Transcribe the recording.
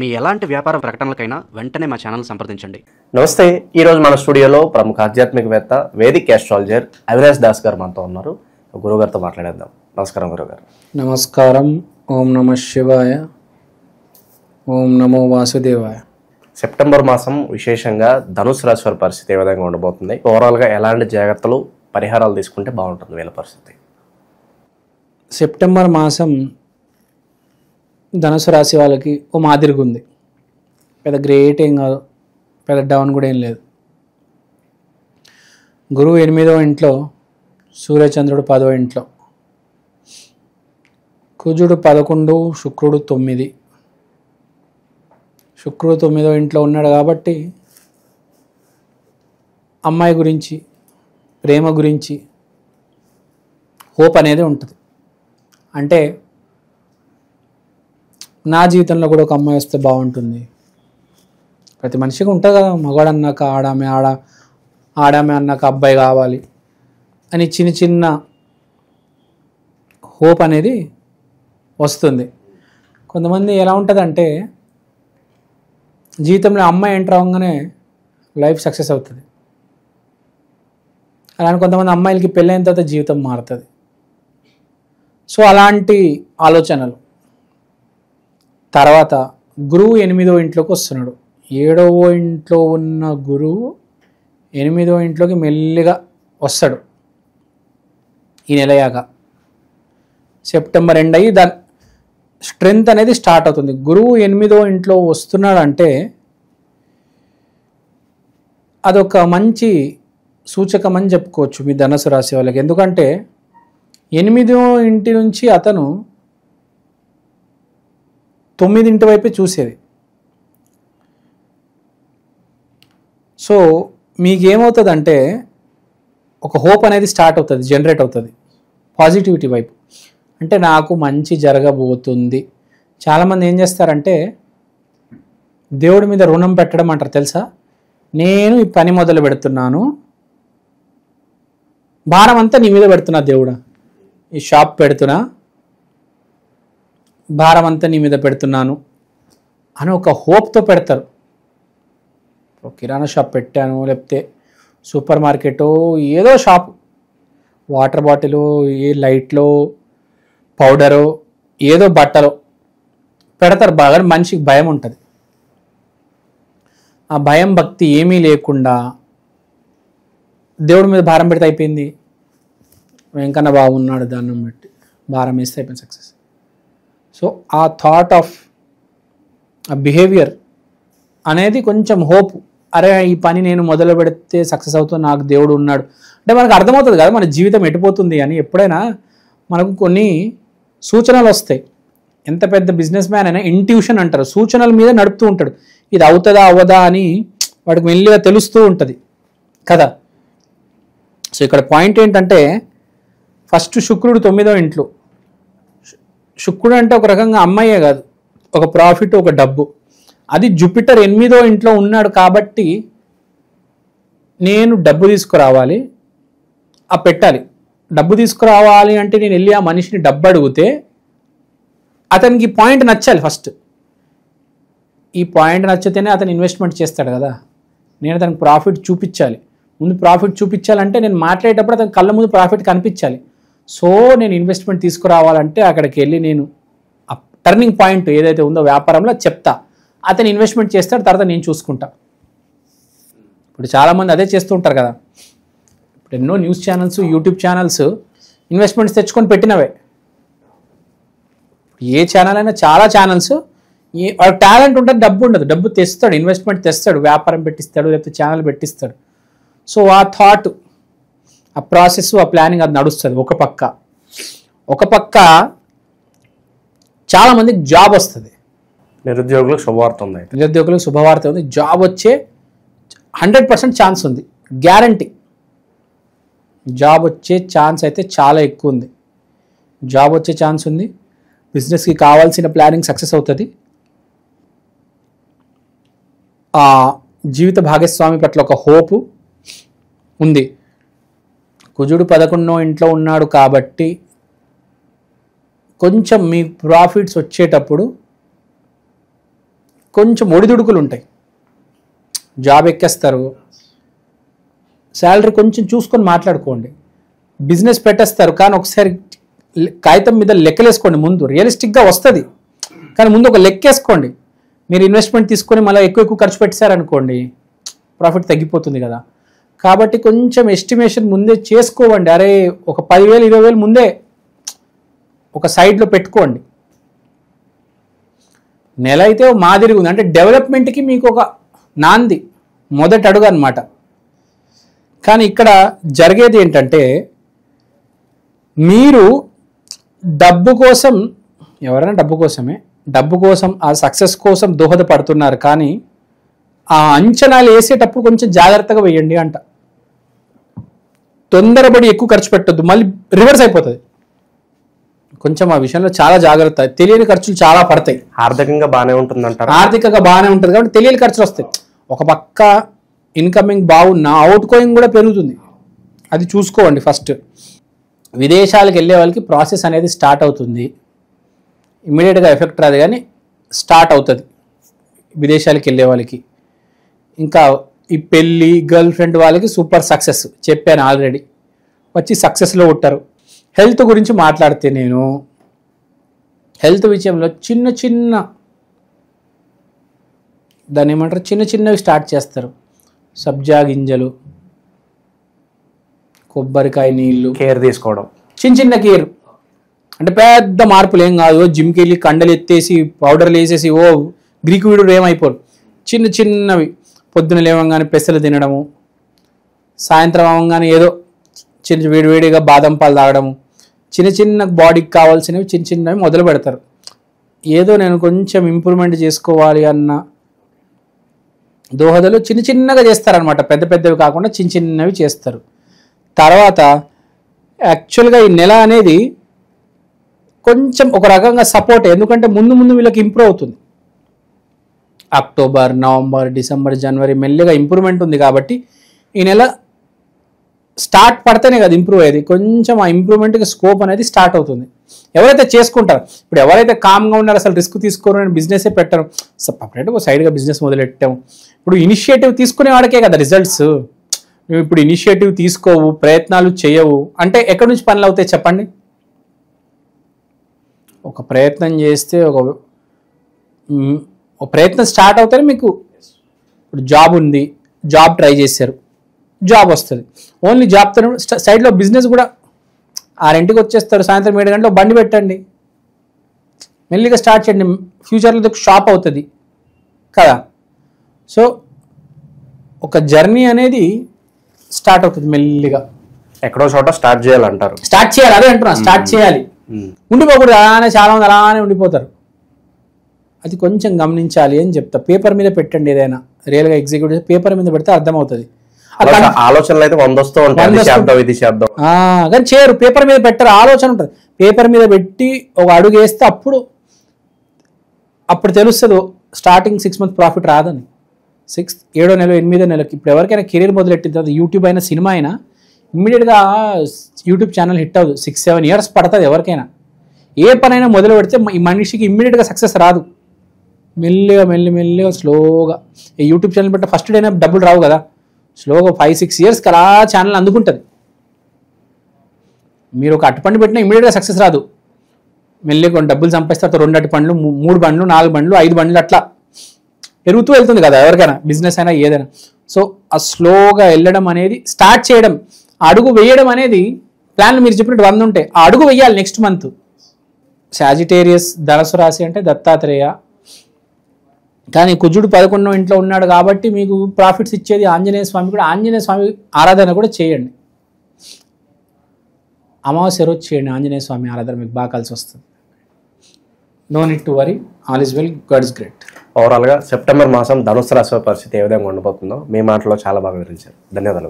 మీ ఎలాంటి వ్యాపార ప్రకటనలకైనా వెంటనే మా ఛానల్ సంప్రదించండి. నమస్తే. ఈరోజు మన స్టూడియోలో ప్రముఖ ఆధ్యాత్మికవేత్త వేదిక్ ఆస్ట్రాలజర్ అవినాష్ దాస్ గారు మనతో ఉన్నారు. గురుగారితో మాట్లాడేద్దాం. నమస్కారం గురుగారు. నమస్కారం. ఓం నమ శివాయ. ఓం నమో వాసుదేవాయ. సెప్టెంబర్ మాసం విశేషంగా ధనుసు రాశి వారి పరిస్థితి ఏ విధంగా ఉండబోతుంది? ఓవరాల్గా ఎలాంటి జాగ్రత్తలు పరిహారాలు తీసుకుంటే బాగుంటుంది వీళ్ళ పరిస్థితి? సెప్టెంబర్ మాసం ధనుసు రాశి వాళ్ళకి ఓ మాదిరిగా ఉంది. పెద్ద గ్రేట్ ఏం కాదు, పెద్ద డౌన్ కూడా ఏం లేదు. గురువు 8వ ఇంట్లో, సూర్యచంద్రుడు 10వ ఇంట్లో, కుజుడు 11, శుక్రుడు 9. శుక్రుడు 9వ ఇంట్లో ఉన్నాడు కాబట్టి అమ్మాయి గురించి, ప్రేమ గురించి హోప్ అనేది ఉంటుంది. అంటే నా జీవితంలో కూడా ఒక అమ్మాయి వస్తే బాగుంటుంది. ప్రతి మనిషికి ఉంటుంది కదా, మగవాడు అన్నాక ఆడామే అన్నాక అబ్బాయి కావాలి అని చిన్న చిన్న హోప్ అనేది వస్తుంది. కొంతమంది ఎలా ఉంటుందంటే జీవితంలో అమ్మాయి ఎంటర్ అవ్వగానే లైఫ్ సక్సెస్ అవుతుంది. అలానే కొంతమంది అమ్మాయిలకి పెళ్ళైన తర్వాత జీవితం మారుతుంది. సో అలాంటి ఆలోచనలు. తర్వాత గురువు 8వ ఇంట్లోకి వస్తున్నాడు. 7వ ఇంట్లో ఉన్న గురువు 8వ ఇంట్లోకి మెల్లిగా వస్తాడు. ఈ నెలయాక సెప్టెంబర్ ఎండ్ అయ్యి దాని స్ట్రెంగ్త్ అనేది స్టార్ట్ అవుతుంది. గురువు 8వ ఇంట్లో వస్తున్నాడు అంటే అదొక మంచి సూచకం అని చెప్పుకోవచ్చు మీ ధనుసు రాశి వాళ్ళకి. ఎందుకంటే 8వ ఇంటి నుంచి అతను 9 ఇంటి వైపే చూసేది. సో మీకేమవుతుందంటే ఒక హోప్ అనేది స్టార్ట్ అవుతుంది, జనరేట్ అవుతుంది పాజిటివిటీ వైపు. అంటే నాకు మంచి జరగబోతుంది. చాలామంది ఏం చేస్తారంటే దేవుడి మీద రుణం పెట్టడం అంటారు తెలుసా. నేను ఈ పని మొదలు పెడుతున్నాను, భారం అంతా నీ మీద పెడుతున్నా దేవుడా, ఈ షాప్ పెడుతున్నా, భారం అంతా నీ మీద పెడుతున్నాను అని ఒక హోప్తో పెడతారు. కిరాణా షాప్ పెట్టాను, లేకపోతే సూపర్ మార్కెట్, ఏదో షాప్, వాటర్ బాటిల్, ఏ లైట్లో, పౌడరు, ఏదో బట్టలు పెడతారు. బాగా మనిషికి భయం ఉంటుంది. ఆ భయం భక్తి ఏమీ లేకుండా దేవుడి మీద భారం పెడితే అయిపోయింది. వెంకన్న బాగున్నాడు దాన్ని బట్టి భారం వేస్తే అయిపోయింది సక్సెస్. సో ఆ థాట్ ఆఫ్ ఆ బిహేవియర్ అనేది కొంచెం హోప్. అరే ఈ పని నేను మొదలు పెడితే సక్సెస్ అవుతుంది, నాకు దేవుడు ఉన్నాడు అంటే మనకు అర్థమవుతుంది కదా మన జీవితం ఎటుపోతుంది అని. ఎప్పుడైనా మనకు కొన్ని సూచనలు వస్తాయి. ఎంత పెద్ద బిజినెస్ మ్యాన్ అయినా ఇంట్యూషన్ అంటారు, సూచనల మీద నడుపుతూ ఉంటాడు. ఇది అవుతుందా అవ్వదా అని వాడికి మెల్లిగా తెలుస్తూ ఉంటుంది కదా. సో ఇక్కడ పాయింట్ ఏంటంటే ఫస్ట్ శుక్రుడు 9వ ఇంట్లో. శుక్రుడు అంటే ఒక రకంగా అమ్మాయే కాదు, ఒక ప్రాఫిట్, ఒక డబ్బు. అది జూపిటర్ 8వ ఇంట్లో ఉన్నాడు కాబట్టి నేను డబ్బు తీసుకురావాలి, ఆ పెట్టాలి. డబ్బు తీసుకురావాలి అంటే నేను వెళ్ళి ఆ మనిషిని డబ్బు అడిగితే అతనికి పాయింట్ నచ్చాలి. ఫస్ట్ ఈ పాయింట్ నచ్చితేనే అతను ఇన్వెస్ట్మెంట్ చేస్తాడు కదా. నేను అతనికి ప్రాఫిట్ చూపించాలి. ముందు ప్రాఫిట్ చూపించాలంటే నేను మాట్లాడేటప్పుడు అతని కళ్ళ ముందు ప్రాఫిట్ కనిపించాలి. సో నేను ఇన్వెస్ట్మెంట్ తీసుకురావాలంటే అక్కడికి వెళ్ళి నేను ఆ టర్నింగ్ పాయింట్ ఏదైతే ఉందో వ్యాపారంలో చెప్తా, అతను ఇన్వెస్ట్మెంట్ చేస్తాడు, తర్వాత నేను చూసుకుంటా. ఇప్పుడు చాలామంది అదే చేస్తూ ఉంటారు కదా. ఇప్పుడు ఎన్నో news channels, YouTube channels investments తెచ్చుకొని పెట్టినవే. ఏ ఛానల్ అయినా చాలా ఛానల్స్ వాడికి టాలెంట్ ఉంటుంది, డబ్బు ఉండదు. డబ్బు తెస్తాడు, ఇన్వెస్ట్మెంట్ తెస్తాడు, వ్యాపారం పెట్టిస్తాడు, లేకపోతే ఛానల్ పెట్టిస్తాడు. సో ఆ థాట్, ఆ ప్రాసెస్, ఆ ప్లానింగ్ అది నడుస్తుంది ఒక పక్క చాలామందికి జాబ్ వస్తుంది. నిరుద్యోగులకు శుభవార్త ఉంది. నిరుద్యోగులకు శుభవార్త ఉంది. జాబ్ వచ్చే 100% ఛాన్స్ ఉంది, గ్యారంటీ. జాబ్ వచ్చే ఛాన్స్ అయితే చాలా ఎక్కువ ఉంది. జాబ్ వచ్చే ఛాన్స్ ఉంది. బిజినెస్కి కావాల్సిన ప్లానింగ్ సక్సెస్ అవుతుంది. ఆ జీవిత భాగస్వామి పట్ల ఒక హోపు ఉంది. కుజుడు 11వ ఇంట్లో ఉన్నాడు కాబట్టి కొంచెం మీ ప్రాఫిట్స్ వచ్చేటప్పుడు కొంచెం ఒడిదుడుకులు ఉంటాయి. జాబ్ ఎక్కేస్తారు, శాలరీ కొంచెం చూసుకొని మాట్లాడుకోండి. బిజినెస్ పెట్టేస్తారు, కానీ ఒకసారి కాగితం మీద లెక్కలేసుకోండి. ముందు రియలిస్టిక్గా వస్తుంది, కానీ ముందు ఒక లెక్కేసుకోండి. మీరు ఇన్వెస్ట్మెంట్ తీసుకొని మళ్ళీ ఎక్కువ ఖర్చు పెట్టారనుకోండి, ప్రాఫిట్ తగ్గిపోతుంది కదా. కాబట్టి కొంచెం ఎస్టిమేషన్ ముందే చేసుకోవండి. అరే ఒక 10,000 20,000 ముందే ఒక సైడ్లో పెట్టుకోండి. నెల అయితే మాదిరిగా ఉంది అంటే డెవలప్మెంట్కి మీకు ఒక నాంది, మొదటి అడుగు అనమాట. కానీ ఇక్కడ జరిగేది ఏంటంటే, మీరు డబ్బు కోసం, ఎవరైనా డబ్బు కోసం ఆ సక్సెస్ కోసం దోహదపడుతున్నారు. కానీ ఆ అంచనాలు వేసేటప్పుడు కొంచెం జాగ్రత్తగా వేయండి అంట. తొందరపడి ఎక్కువ ఖర్చు పెట్టొద్దు, మళ్ళీ రివర్స్ అయిపోతుంది. కొంచెం ఆ విషయంలో చాలా జాగ్రత్త. తెలియని ఖర్చులు చాలా పడతాయి. ఆర్థికంగా బాగానే ఉంటుందంటారు. ఆర్థికంగా బాగానే ఉంటుంది కాబట్టి తెలియని ఖర్చులు వస్తాయి. ఒక పక్క ఇన్కమింగ్ బాగున్నా అవుట్ గోయింగ్ కూడా పెరుగుతుంది, అది చూసుకోండి. ఫస్ట్ విదేశాలకు వెళ్ళే వాళ్ళకి ప్రాసెస్ అనేది స్టార్ట్ అవుతుంది. ఇమ్మీడియట్గా ఎఫెక్ట్ రాదు, కానీ స్టార్ట్ అవుతుంది విదేశాలకు వెళ్ళే వాళ్ళకి. ఇంకా ఈ పెళ్ళి, గర్ల్ ఫ్రెండ్ వాళ్ళకి సూపర్ సక్సెస్ చెప్పాను ఆల్రెడీ, వచ్చి సక్సెస్లో ఉంటారు. హెల్త్ గురించి మాట్లాడితే, నేను హెల్త్ విషయంలో దాన్ని ఏమంటారు, చిన్నవి స్టార్ట్ చేస్తారు. సబ్జా గింజలు, కొబ్బరికాయ నీళ్ళు, కేర్ తీసుకోవడం, చిన్న కేర్. అంటే పెద్ద మార్పులు ఏం కాదు. జిమ్కి వెళ్ళి కండలు ఎత్తేసి పౌడర్లు వేసేసి గ్రీకు వీడు ఏమైపోరు. చిన్నవి పొద్దున లేవంగానే పెసలు తినడము, సాయంత్రం అవ్వగానే ఏదో వేడివేడిగా బాదం పాలు తాగడము, చిన్న బాడీకి కావాల్సినవి చిన్నవి మొదలు పెడతారు. ఏదో నేను కొంచెం ఇంప్రూవ్మెంట్ చేసుకోవాలి అన్న దోహదలు చిన్నగా చేస్తారనమాట. పెద్దవి కాకుండా చిన్నవి చేస్తారు. తర్వాత యాక్చువల్గా ఈ నెల అనేది కొంచెం ఒక రకంగా సపోర్ట్, ఎందుకంటే ముందు వీళ్ళకి ఇంప్రూవ్ అవుతుంది. అక్టోబర్, నవంబర్, డిసెంబర్, జనవరి మెల్లిగా ఇంప్రూవ్మెంట్ ఉంది. కాబట్టి ఈ నెల స్టార్ట్ పడితేనే కదా ఇంప్రూవ్ అయ్యేది. కొంచెం ఆ ఇంప్రూవ్మెంట్కి స్కోప్ అనేది స్టార్ట్ అవుతుంది. ఎవరైతే చేసుకుంటారు, ఇప్పుడు ఎవరైతే కామ్గా ఉన్నారో, అసలు రిస్క్ తీసుకోరు, నేను బిజినెసే పెట్టను, సపరేట్గా ఒక సైడ్గా బిజినెస్ మొదలెట్టాము. ఇప్పుడు ఇనిషియేటివ్ తీసుకునే వాడికే కదా రిజల్ట్స్. నువ్వు ఇప్పుడు ఇనిషియేటివ్ తీసుకోవు, ప్రయత్నాలు చేయవు అంటే ఎక్కడి నుంచి పనులు అవుతాయి చెప్పండి? ఒక ప్రయత్నం చేస్తే ఒక ప్రయత్నం స్టార్ట్ అవుతానే మీకు. ఇప్పుడు జాబ్ ఉంది, జాబ్ ట్రై చేశారు, జాబ్ వస్తుంది. ఓన్లీ జాబ్తో సైడ్లో బిజినెస్ కూడా 6 వచ్చేస్తారు, సాయంత్రం 7 గంటలకు బండి పెట్టండి, మెల్లిగా స్టార్ట్ చేయండి. ఫ్యూచర్లో షాప్ అవుతుంది కదా. సో ఒక జర్నీ అనేది స్టార్ట్ అవుతుంది మెల్లిగా. ఎక్కడో చోట స్టార్ట్ చేయాలంటారు. స్టార్ట్ చేయాలి, అదే అంటున్నా, స్టార్ట్ చేయాలి. ఉండిపోకూడదు, అలానే చాలా మంది అలానే ఉండిపోతారు. అది కొంచెం గమనించాలి అని చెప్తా. పేపర్ మీద పెట్టండి, ఏదైనా రియల్గా ఎగ్జిక్యూటివ్ పేపర్ మీద పెడితే అర్థమవుతుంది. ఆలోచనలు అయితే 100 వస్తూ ఉంటాయి, ఇది చేద్దాం కానీ చేయరు. పేపర్ మీద పెట్టరు, ఆలోచన ఉంటుంది. పేపర్ మీద పెట్టి ఒక అడుగు వేస్తే అప్పుడు తెలుస్తుంది స్టార్టింగ్ 6 months ప్రాఫిట్ రాదని. 6th 7వ నెల 8వ నెలకి ఇప్పుడు ఎవరికైనా కెరీర్ మొదలెట్టిన తర్వాత యూట్యూబ్ అయినా సినిమా అయినా ఇమ్మీడియట్గా యూట్యూబ్ ఛానల్ హిట్ అవ్వదు. 6-7 years పడుతుంది ఎవరికైనా. ఏ పనైనా మొదలు పెడితే ఈ మనిషికి ఇమ్మీడియట్గా సక్సెస్ రాదు. మెల్లిగా స్లోగా ఈ యూట్యూబ్ ఛానల్ పెట్టే ఫస్ట్ డేనే డబ్బులు రావు కదా. స్లోగా 5-6 years అలా ఛానల్ అందుకుంటుంది. మీరు ఒక అరటిపండు పెట్టినా ఇమ్మీడియట్గా సక్సెస్ రాదు. మెల్లిగా డబ్బులు సంపాదిస్తే 2 అరటిపండ్లు, 3 బండ్లు, 4 బండ్లు, 5 బండ్లు అట్లా పెరుగుతూ వెళ్తుంది కదా ఎవరికైనా, బిజినెస్ అయినా ఏదైనా. సో ఆ స్లోగా వెళ్ళడం అనేది, స్టార్ట్ చేయడం, అడుగు వేయడం అనేది ప్లాన్లు మీరు చెప్పినట్టు 100 ఉంటాయి. ఆ అడుగు వేయాలి నెక్స్ట్ మంత్. సాజిటేరియస్ ధనుసు రాశి అంటే దత్తాత్రేయ, కానీ కుజుడు 11వ ఇంట్లో ఉన్నాడు కాబట్టి మీకు ప్రాఫిట్స్ ఇచ్చేది ఆంజనేయ స్వామి. కూడా ఆంజనేయ స్వామి ఆరాధన కూడా చేయండి. అమావాస్య రోజు చేయండి ఆంజనేయ స్వామి ఆరాధన, మీకు బాగా కలిసి వస్తుంది. No need to worry, all is well, God is great. ఓవరాల్గా సెప్టెంబర్ మాసం ధనుసు రాశి పరిస్థితి ఏ విధంగా ఉండబోతుందో మీ మాటలో చాలా బాగా వివరించారు. ధన్యవాదాలు.